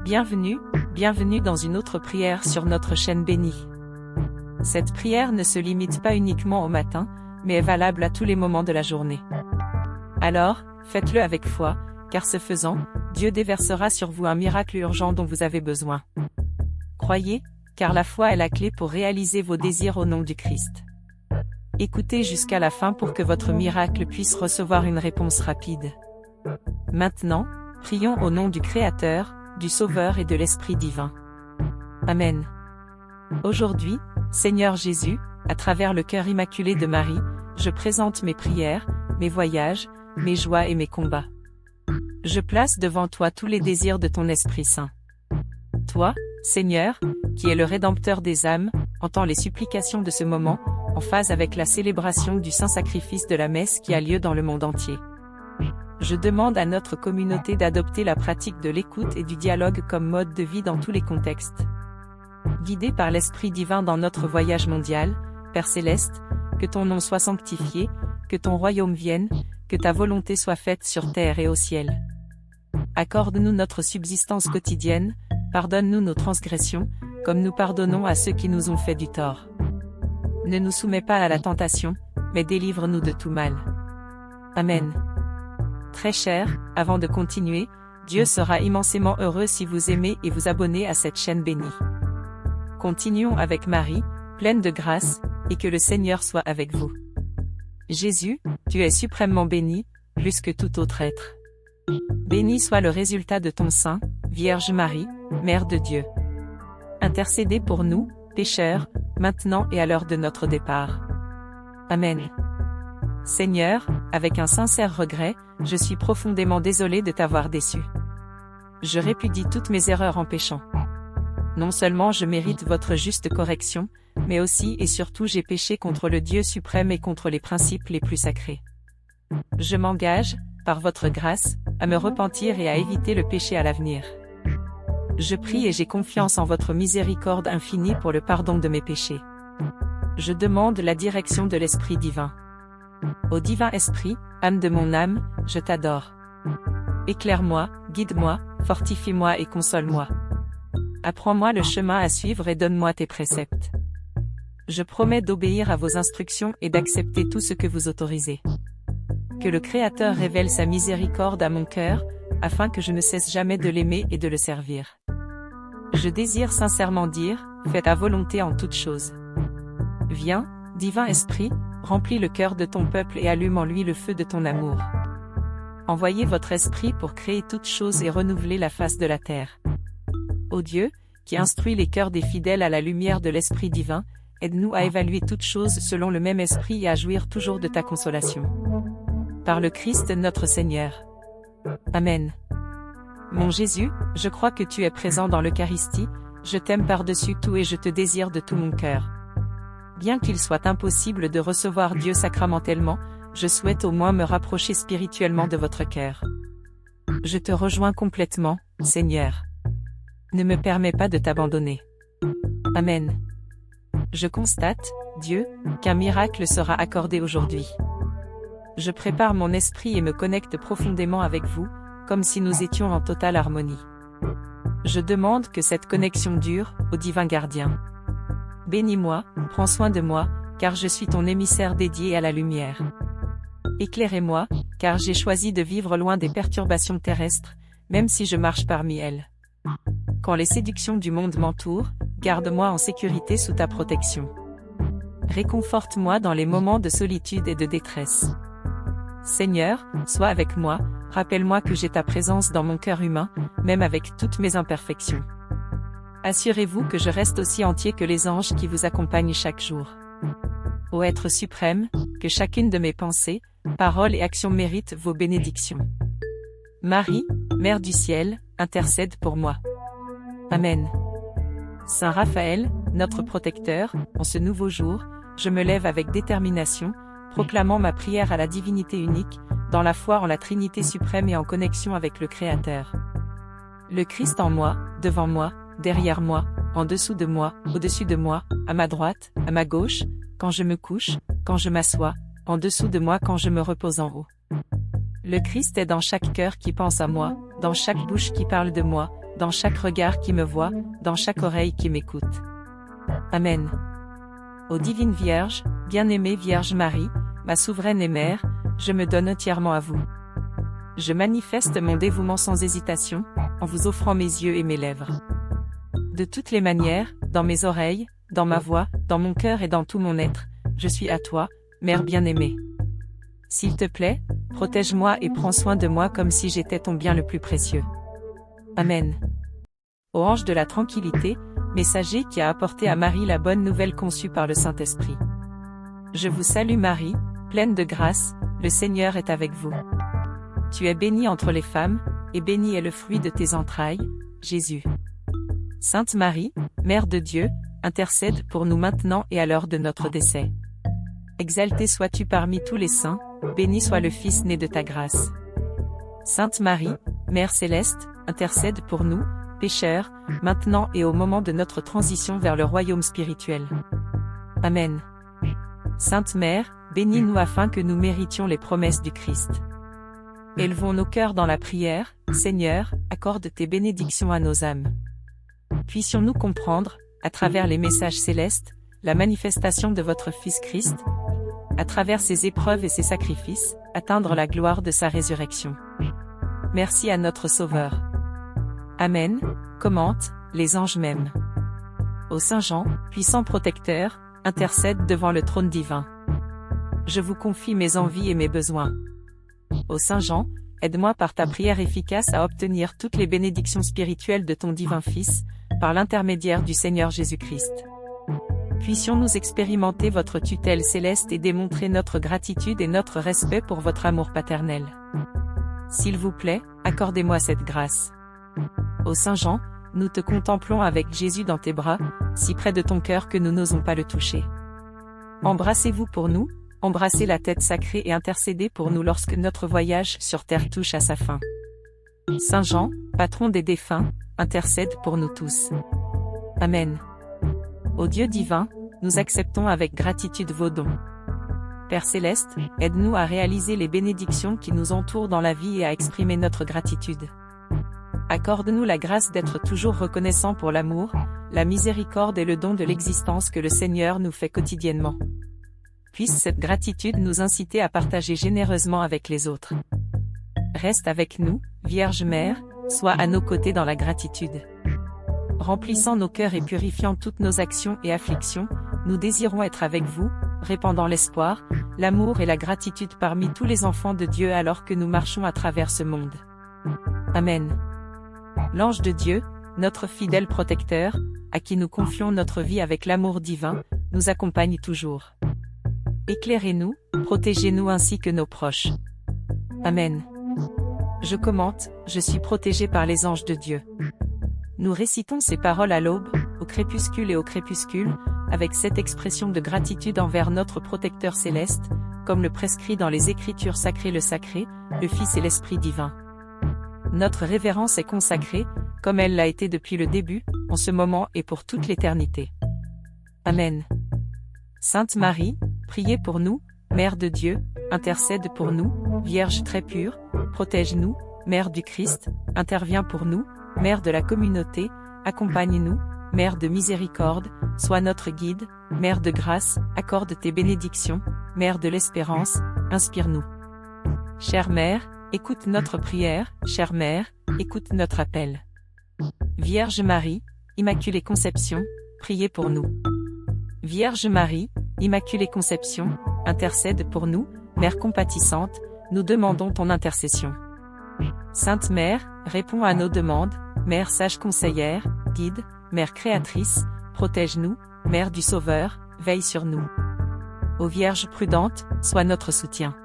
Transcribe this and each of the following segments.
Bienvenue dans une autre prière sur notre chaîne bénie. Cette prière ne se limite pas uniquement au matin, mais est valable à tous les moments de la journée. Alors, faites-le avec foi, car ce faisant, Dieu déversera sur vous un miracle urgent dont vous avez besoin. Croyez, car la foi est la clé pour réaliser vos désirs au nom du Christ. Écoutez jusqu'à la fin pour que votre miracle puisse recevoir une réponse rapide. Maintenant, prions au nom du Créateur, du Sauveur et de l'Esprit divin. Amen. Aujourd'hui, Seigneur Jésus, à travers le cœur immaculé de Marie, je présente mes prières, mes voyages, mes joies et mes combats. Je place devant toi tous les désirs de ton Esprit Saint. Toi, Seigneur, qui es le Rédempteur des âmes, entends les supplications de ce moment, en phase avec la célébration du saint sacrifice de la messe qui a lieu dans le monde entier. Je demande à notre communauté d'adopter la pratique de l'écoute et du dialogue comme mode de vie dans tous les contextes. Guidé par l'Esprit divin dans notre voyage mondial, Père céleste, que ton nom soit sanctifié, que ton royaume vienne, que ta volonté soit faite sur terre et au ciel. Accorde-nous notre subsistance quotidienne, pardonne-nous nos transgressions, comme nous pardonnons à ceux qui nous ont fait du tort. Ne nous soumets pas à la tentation, mais délivre-nous de tout mal. Amen. Très cher, avant de continuer, Dieu sera immensément heureux si vous aimez et vous abonnez à cette chaîne bénie. Continuons avec Marie, pleine de grâce, et que le Seigneur soit avec vous. Jésus, tu es suprêmement béni, plus que tout autre être. Béni soit le résultat de ton sein, Vierge Marie, Mère de Dieu. Intercédez pour nous, pécheurs, maintenant et à l'heure de notre départ. Amen. Seigneur, avec un sincère regret, je suis profondément désolé de t'avoir déçu. Je répudie toutes mes erreurs en péchant. Non seulement je mérite votre juste correction, mais aussi et surtout j'ai péché contre le Dieu suprême et contre les principes les plus sacrés. Je m'engage, par votre grâce, à me repentir et à éviter le péché à l'avenir. Je prie et j'ai confiance en votre miséricorde infinie pour le pardon de mes péchés. Je demande la direction de l'Esprit divin. Ô divin Esprit, âme de mon âme, je t'adore. Éclaire-moi, guide-moi, fortifie-moi et console-moi. Apprends-moi le chemin à suivre et donne-moi tes préceptes. Je promets d'obéir à vos instructions et d'accepter tout ce que vous autorisez. Que le Créateur révèle sa miséricorde à mon cœur, afin que je ne cesse jamais de l'aimer et de le servir. Je désire sincèrement dire, fais ta volonté en toutes choses. Viens, divin Esprit, remplis le cœur de ton peuple et allume en lui le feu de ton amour. Envoyez votre Esprit pour créer toutes choses et renouveler la face de la terre. Ô Dieu, qui instruit les cœurs des fidèles à la lumière de l'Esprit divin, aide-nous à évaluer toutes choses selon le même Esprit et à jouir toujours de ta consolation. Par le Christ notre Seigneur. Amen. Mon Jésus, je crois que tu es présent dans l'Eucharistie, je t'aime par-dessus tout et je te désire de tout mon cœur. Bien qu'il soit impossible de recevoir Dieu sacramentellement, je souhaite au moins me rapprocher spirituellement de votre cœur. Je te rejoins complètement, Seigneur. Ne me permets pas de t'abandonner. Amen. Je constate, Dieu, qu'un miracle sera accordé aujourd'hui. Je prépare mon esprit et me connecte profondément avec vous, comme si nous étions en totale harmonie. Je demande que cette connexion dure, ô divin gardien. Bénis-moi, prends soin de moi, car je suis ton émissaire dédié à la lumière. Éclairez-moi, car j'ai choisi de vivre loin des perturbations terrestres, même si je marche parmi elles. Quand les séductions du monde m'entourent, garde-moi en sécurité sous ta protection. Réconforte-moi dans les moments de solitude et de détresse. Seigneur, sois avec moi, rappelle-moi que j'ai ta présence dans mon cœur humain, même avec toutes mes imperfections. Assurez-vous que je reste aussi entier que les anges qui vous accompagnent chaque jour. Ô être suprême, que chacune de mes pensées, paroles et actions mérite vos bénédictions. Marie, Mère du ciel, intercède pour moi. Amen. Saint Raphaël, notre protecteur, en ce nouveau jour, je me lève avec détermination, proclamant ma prière à la divinité unique, dans la foi en la Trinité suprême et en connexion avec le Créateur. Le Christ en moi, devant moi, derrière moi, en dessous de moi, au-dessus de moi, à ma droite, à ma gauche, quand je me couche, quand je m'assois, en dessous de moi quand je me repose en haut. Le Christ est dans chaque cœur qui pense à moi, dans chaque bouche qui parle de moi, dans chaque regard qui me voit, dans chaque oreille qui m'écoute. Amen. Ô divine Vierge, bien-aimée Vierge Marie, ma souveraine et mère, je me donne entièrement à vous. Je manifeste mon dévouement sans hésitation, en vous offrant mes yeux et mes lèvres. De toutes les manières, dans mes oreilles, dans ma voix, dans mon cœur et dans tout mon être, je suis à toi, Mère bien-aimée. S'il te plaît, protège-moi et prends soin de moi comme si j'étais ton bien le plus précieux. Amen. Ô ange de la tranquillité, messager qui a apporté à Marie la bonne nouvelle conçue par le Saint-Esprit. Je vous salue Marie, pleine de grâce, le Seigneur est avec vous. Tu es bénie entre les femmes, et béni est le fruit de tes entrailles, Jésus. Sainte Marie, Mère de Dieu, intercède pour nous maintenant et à l'heure de notre décès. Exaltée sois-tu parmi tous les saints, béni soit le Fils né de ta grâce. Sainte Marie, Mère céleste, intercède pour nous, pécheurs, maintenant et au moment de notre transition vers le royaume spirituel. Amen. Sainte Mère, bénis-nous afin que nous méritions les promesses du Christ. Élevons nos cœurs dans la prière, Seigneur, accorde tes bénédictions à nos âmes. Puissions-nous comprendre, à travers les messages célestes, la manifestation de votre Fils Christ, à travers ses épreuves et ses sacrifices, atteindre la gloire de sa résurrection. Merci à notre Sauveur. Amen. Commente, les anges m'aiment. Ô Saint Jean, puissant protecteur, intercède devant le trône divin. Je vous confie mes envies et mes besoins. Ô Saint Jean, aide-moi par ta prière efficace à obtenir toutes les bénédictions spirituelles de ton divin Fils, par l'intermédiaire du Seigneur Jésus-Christ. Puissions-nous expérimenter votre tutelle céleste et démontrer notre gratitude et notre respect pour votre amour paternel. S'il vous plaît, accordez-moi cette grâce. Ô Saint Jean, nous te contemplons avec Jésus dans tes bras, si près de ton cœur que nous n'osons pas le toucher. Embrassez-vous pour nous, embrassez la tête sacrée et intercédez pour nous lorsque notre voyage sur terre touche à sa fin. Saint Jean, patron des défunts, intercède pour nous tous. Amen. Ô Dieu divin, nous acceptons avec gratitude vos dons. Père céleste, aide-nous à réaliser les bénédictions qui nous entourent dans la vie et à exprimer notre gratitude. Accorde-nous la grâce d'être toujours reconnaissants pour l'amour, la miséricorde et le don de l'existence que le Seigneur nous fait quotidiennement. Puisse cette gratitude nous inciter à partager généreusement avec les autres. Reste avec nous, Vierge Mère, sois à nos côtés dans la gratitude. Remplissant nos cœurs et purifiant toutes nos actions et afflictions, nous désirons être avec vous, répandant l'espoir, l'amour et la gratitude parmi tous les enfants de Dieu alors que nous marchons à travers ce monde. Amen. L'ange de Dieu, notre fidèle protecteur, à qui nous confions notre vie avec l'amour divin, nous accompagne toujours. Éclairez-nous, protégez-nous ainsi que nos proches. Amen. Je commente, je suis protégé par les anges de Dieu. Nous récitons ces paroles à l'aube, au crépuscule et au crépuscule, avec cette expression de gratitude envers notre protecteur céleste, comme le prescrit dans les Écritures sacrées le Sacré, le Fils et l'Esprit divin. Notre révérence est consacrée, comme elle l'a été depuis le début, en ce moment et pour toute l'éternité. Amen. Sainte Marie, priez pour nous, Mère de Dieu, intercède pour nous, Vierge très pure, protège-nous, Mère du Christ, interviens pour nous, Mère de la communauté, accompagne-nous, Mère de miséricorde, sois notre guide, Mère de grâce, accorde tes bénédictions, Mère de l'espérance, inspire-nous. Chère Mère, écoute notre prière, chère Mère, écoute notre appel. Vierge Marie, Immaculée Conception, priez pour nous. Vierge Marie, Immaculée Conception, intercède pour nous, Mère compatissante, nous demandons ton intercession. Sainte Mère, réponds à nos demandes, Mère sage conseillère, guide, Mère créatrice, protège-nous, Mère du Sauveur, veille sur nous. Ô Vierge prudente, sois notre soutien.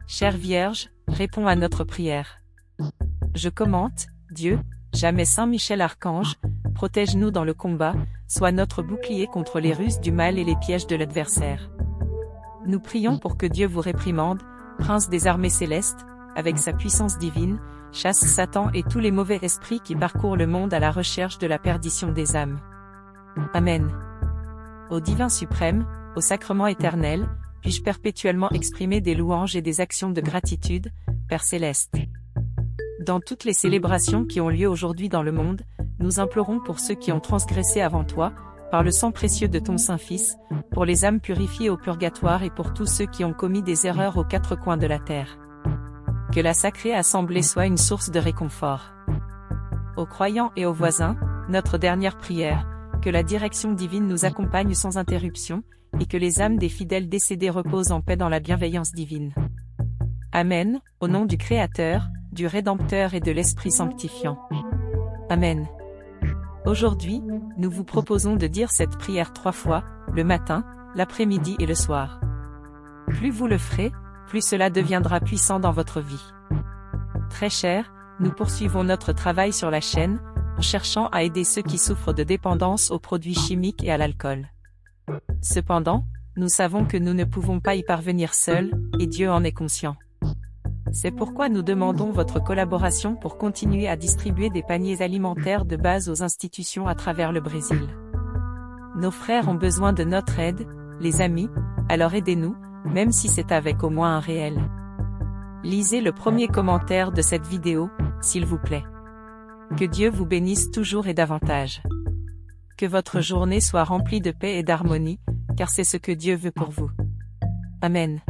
Chère Vierge, réponds à notre prière. Je commente, Dieu, jamais Saint Michel Archange, protège-nous dans le combat, sois notre bouclier contre les ruses du mal et les pièges de l'adversaire. Nous prions pour que Dieu vous réprimande, Prince des armées célestes, avec sa puissance divine, chasse Satan et tous les mauvais esprits qui parcourent le monde à la recherche de la perdition des âmes. Amen. Ô divin suprême, au sacrement éternel, puis-je perpétuellement exprimer des louanges et des actions de gratitude, Père céleste. Dans toutes les célébrations qui ont lieu aujourd'hui dans le monde, nous implorons pour ceux qui ont transgressé avant toi, par le sang précieux de ton Saint-Fils, pour les âmes purifiées au purgatoire et pour tous ceux qui ont commis des erreurs aux quatre coins de la terre. Que la sacrée assemblée soit une source de réconfort. Aux croyants et aux voisins, notre dernière prière, que la direction divine nous accompagne sans interruption, et que les âmes des fidèles décédés reposent en paix dans la bienveillance divine. Amen, au nom du Créateur, du Rédempteur et de l'Esprit sanctifiant. Amen. Aujourd'hui, nous vous proposons de dire cette prière 3 fois, le matin, l'après-midi et le soir. Plus vous le ferez, plus cela deviendra puissant dans votre vie. Très cher, nous poursuivons notre travail sur la chaîne, en cherchant à aider ceux qui souffrent de dépendance aux produits chimiques et à l'alcool. Cependant, nous savons que nous ne pouvons pas y parvenir seuls, et Dieu en est conscient. C'est pourquoi nous demandons votre collaboration pour continuer à distribuer des paniers alimentaires de base aux institutions à travers le Brésil. Nos frères ont besoin de notre aide, les amis, alors aidez-nous, même si c'est avec au moins un réel. Lisez le premier commentaire de cette vidéo, s'il vous plaît. Que Dieu vous bénisse toujours et davantage. Que votre journée soit remplie de paix et d'harmonie, car c'est ce que Dieu veut pour vous. Amen.